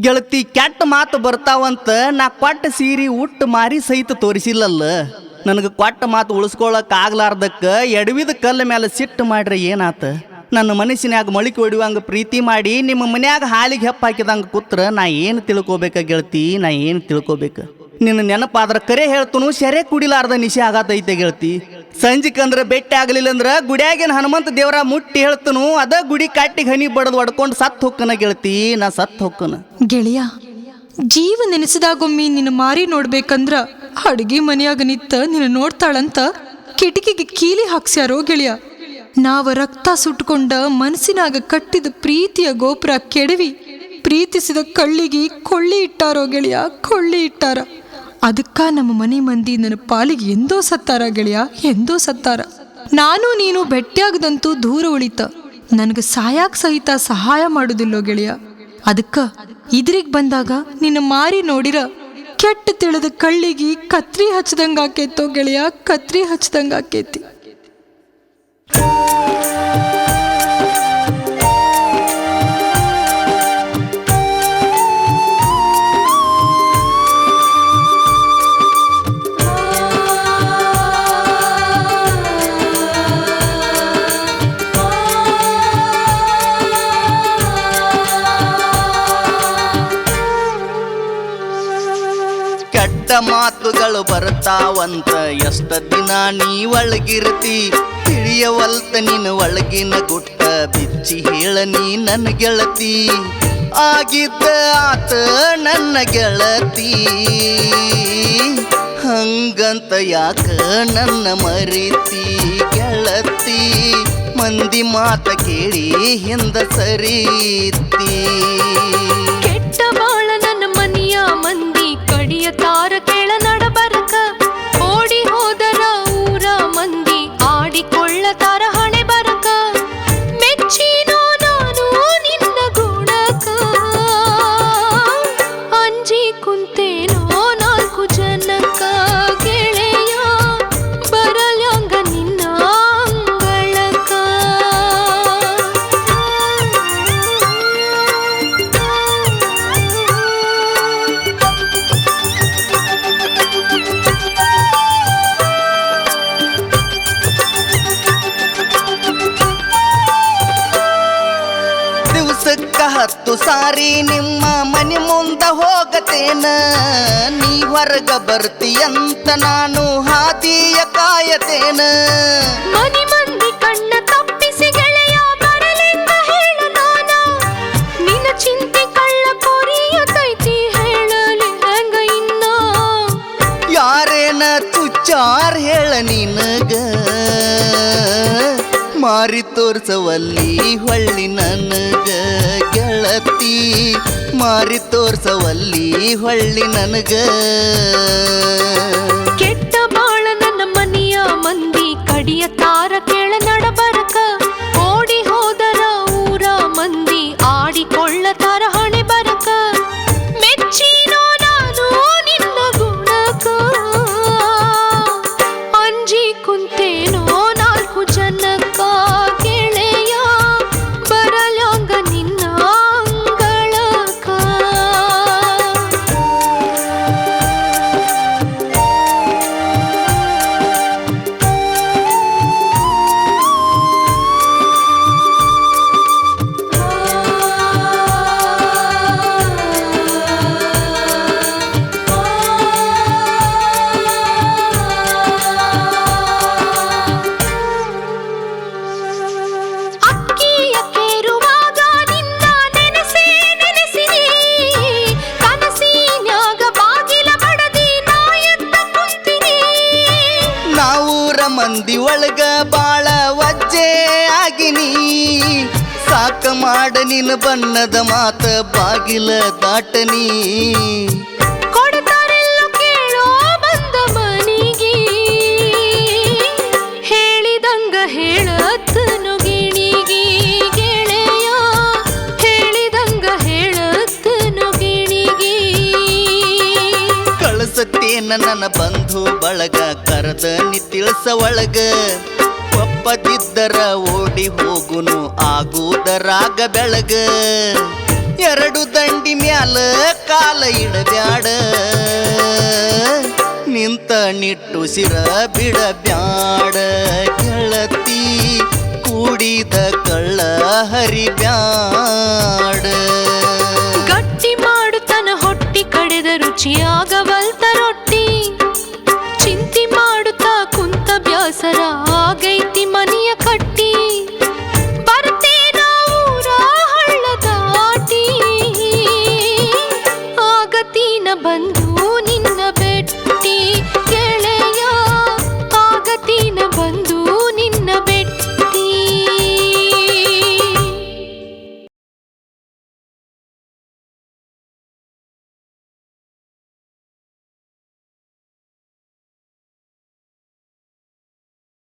ಗೆಳತಿ ಕೆಟ್ಟ ಮಾತು ಬರ್ತಾವಂತ ನಾ ಕೊಟ್ಟ ಸೀರಿ ಉಟ್ಟು ಮಾರಿ ಸಹಿತ ತೋರಿಸಿಲ್ಲಲ್ಲ. ನನಗೆ ಕೊಟ್ಟ ಮಾತು ಉಳಿಸ್ಕೊಳಕ್ ಆಗ್ಲಾರ್ದಕ್ಕ ಎಡವಿದ ಕಲ್ಲ ಮೇಲೆ ಸಿಟ್ಟು ಮಾಡ್ರೆ ಏನಾತ? ನನ್ನ ಮನಸ್ಸಿನ್ಯಾಗ ಮೊಳಿಕೆ ಹೊಡಿವಂಗ ಪ್ರೀತಿ ಮಾಡಿ ನಿಮ್ಮ ಮನ್ಯಾಗ ಹಾಲಿಗೆ ಹೆಪ್ಪ ಹಾಕಿದಂಗ ಕೂತ್ರ ನಾ ಏನು ತಿಳ್ಕೊಬೇಕ ಗೆಳತಿ? ನಾ ಏನು ತಿಳ್ಕೊಬೇಕ? ನಿನ್ನ ನೆನಪಾದ್ರ ಕರೆ ಹೇಳ್ತನು ಸೆರೆ ಕುಡಿಲಾರ್ದ ನಿಶೆ ಆಗತೈತೆ ಗೆಳತಿ. ಸಂಜಿಕಂದ್ರ ಬೆಟ್ಟ ಆಗಲಿಲ್ಲ ಅಂದ್ರ ಗುಡಿಯಾಗಿನ ಹನುಮಂತ ದೇವರ ಮುಟ್ಟಿ ಹೇಳ್ತನು ಅದ ಗುಡಿ ಕಟ್ಟಿಗೆ ಹನಿ ಬಡದು ಹೊಡ್ಕೊಂಡು ಸತ್ತು ಹೊಕ್ಕನ ಗೆಳತಿ, ನಾ ಸತ್ತು ಹೊಕ್ಕನ. ಗೆಳೆಯ, ಜೀವ ನೆನೆಸಿದಾಗೊಮ್ಮೆ ನಿನ್ನ ಮಾರಿ ನೋಡ್ಬೇಕಂದ್ರ ಅಡುಗೆ ಮನೆಯಾಗ ನಿತ್ತ ನಿನ್ನ ನೋಡ್ತಾಳಂತ ಕಿಟಕಿಗೆ ಕೀಲಿ ಹಾಕ್ಸ್ಯಾರೋ ಗೆಳೆಯ. ನಾವ ರಕ್ತ ಸುಟ್ಕೊಂಡ ಮನಸ್ಸಿನಾಗ ಕಟ್ಟಿದ ಪ್ರೀತಿಯ ಗೋಪುರ ಕೆಡವಿ ಪ್ರೀತಿಸಿದ ಕಳ್ಳಿಗೆ ಕೊಳ್ಳಿ ಇಟ್ಟಾರೋ ಗೆಳೆಯ, ಕೊಳ್ಳಿ ಇಟ್ಟಾರ. ಅದಕ್ಕ ನಮ್ಮ ಮನೆ ಮಂದಿ ನನ್ನ ಪಾಲಿಗೆ ಎಂದೋ ಸತ್ತಾರ ಗೆಳೆಯ, ಎಂದೋ ಸತ್ತಾರ. ನಾನು ನೀನು ಭೆಟ್ಟಿಯಾಗದಂತೂ ದೂರ ಉಳಿತ, ನನಗೆ ಸಾಯಾಕ್ ಸಹಿತ ಸಹಾಯ ಮಾಡುದಿಲ್ಲೋ ಗೆಳೆಯ. ಅದಕ್ಕ ಇದ್ರಿಗೆ ಬಂದಾಗ ನಿನ್ನ ಮಾರಿ ನೋಡಿರ ಕೆಟ್ಟ ತಿಳಿದ ಕಳ್ಳಿಗೆ ಕತ್ರಿ ಹಚ್ಚದಂಗ ಆಕೇತೋ ಗೆಳೆಯ, ಕತ್ರಿ ಹಚ್ಚದಂಗ ಆಕೇತಿ. ಕೆಟ್ಟ ಮಾತುಗಳು ಬರ್ತಾವಂತ ಎಷ್ಟ ದಿನ ನೀ ಒಳಗಿರ್ತಿ, ತಿಳಿಯವಲ್ತ ನಿನ್ನ ಒಳಗಿನ ಗುಟ್ಟ ಬಿಚ್ಚಿ ಹೇಳ ನೀ ನನ್ನ ಗೆಳತಿ. ಆಗಿದ್ದ ಆತ ನನ್ನ ಗೆಳತಿ, ಹಂಗಂತ ಯಾಕ ನನ್ನ ಮರಿತಿ ಗೆಳತಿ? ಮಂದಿ ಮಾತ ಕೇಳಿ ಹಿಂದ ಸರೀತಿ. ಕೆಟ್ಟ ಬಾಳ ನನ್ನ ಮನೆಯ ಮಂದಿ ಕಡಿಯ ತಾರ ಕೇಳ ನಡಬರಕ, ಓಡಿ ಹೋದರ ಊರ ಮಂದಿ ಆಡಿಕೊಳ್ಳತಾರ ಹಣೆ ಬರಕ. ಮೆಚ್ಚಿನೋ ನಾನು ನಿನ್ನ ಗುಣಕ, ಅಂಜಿ ಕುಂತೇನೋ ನಾಲ್ಕು ಜನಕ. ಗೆಳೆಯ ಬರಲ್ಯಾಂಗ ನಿನ್ನ ಅಂಗಳಕ. ದಿವಸಕ್ಕ 10 ಸಾರಿ ನಿಮ್ಮ ಮನೆ ಮುಂದ ಹೋಗತೇನ, ನೀ ಹೊರಗ ಬರ್ತೀಯಂತ ನಾನು ಹಾದಿಯ ಕಾಯತೇನ. ಮನಿ ಮಂದಿ ಕಣ್ಣ ತಪ್ಪಿಸಿ ಗೆಳೆಯ ಬರಲೆಂದ ಹೇಳ ನಾನ, ನಿನ್ನ ಚಿಂತೆ ಕಳ್ಳ ಕೊರಿಯತೈತಿ ಹೇಳಲಿ ಹೆಂಗ ಇನ್ನ. ಯಾರೇನ ತುಚ್ಚಾರ್ ಹೇಳ ನಿನಗ, ಮಾರಿ ತೋರ್ಸವಲ್ಲಿ ಹೊಳ್ಳಿ ನನಗ ಗೆಳತಿ, ಮಾರಿ ತೋರ್ಸವಲ್ಲಿ ಹೊಳ್ಳಿ ನನಗ. ಕೆಟ್ಟ ಬಾಳ ನನ್ನ ಮನೆಯ ಮಂದಿ ಕಡಿಯ ತಾರ ಕೇಳ ನಡಬರಕ, ಓಡಿ ಹೋದರ ಊರ ಮಂದಿ ಆಡಿಕೊಳ್ಳತಾರ ಹಣೆ ಬರಕ. ಮೆಚ್ಚಿನೋ ನಾನು ನಿನ್ನ ಗುಣಕ, ಅಂಜಿ ಕುಂತೇನೋ ನಾಲ್ಕು ಜನಕ. ಗೆಳೆಯ ಬರಲ್ಯಾಂಗ ನಿನ್ನ ಅಂಗಳಕ. ಅಕ್ಕಿಯ ಕೇರುವಾಗ ನಿನ್ನ ನೆನೆಸಿ ನೆನೆಸಿರಿ, ಕನಸಿನ್ಯಾಗ ಬಾಗಿಲ ಬಡದಿ ನಾ ಎದ್ದ ಕುಂತಿನಿ. ನಾವೂರ ಮಂದಿ ಒಳಗ ಬಾಳ ವಜ್ಜೆ ಆಗಿನಿ, ಸಾಕ ಮಾಡ ನಿನ್ನ ಬಣ್ಣದ ಮಾತ ಬಾಗಿಲ ದಾಟನಿ. ಕೊಡ್ತಾರೆಲ್ಲ ಕೇಳೋ ಬಂದ ಮನಿಗೆ, ಹೇಳಿದಂಗ ಹೇಳತ್ತನು ಗಿಣಿಗಿ. ಗೆಳೆಯ ಹೇಳಿದಂಗ ಹೇಳತ್ತನು ಗಿಣಿಗಿ. ಕಳಸತ್ತೇನ ನನ್ನ ಬಂಧು ಬಳಗ ಕರೆದ ನಿ ತಿಳಿಸ ಒಳಗ, ಒಪ್ಪದಿದ್ದರ ಓಡಿ ಹೋಗುನು ಆಗುವುದರಾಗ ಬೆಳಗ. ಎರಡು ದಂಡಿ ಮ್ಯಾಲ ಕಾಲ ಇಡಬ್ಯಾಡ ನಿಂತ ನಿಟ್ಟುಸಿರ ಬಿಡಬ್ಯಾಡ ಗೆಳತಿ ಕೂಡಿದ ಕಳ್ಳ ಹರಿಬ್ಯಾಡ ಗಟ್ಟಿ ಮಾಡುತ್ತನ ಹೊಟ್ಟಿ ಕಡೆದ ರುಚಿಯಾಗವ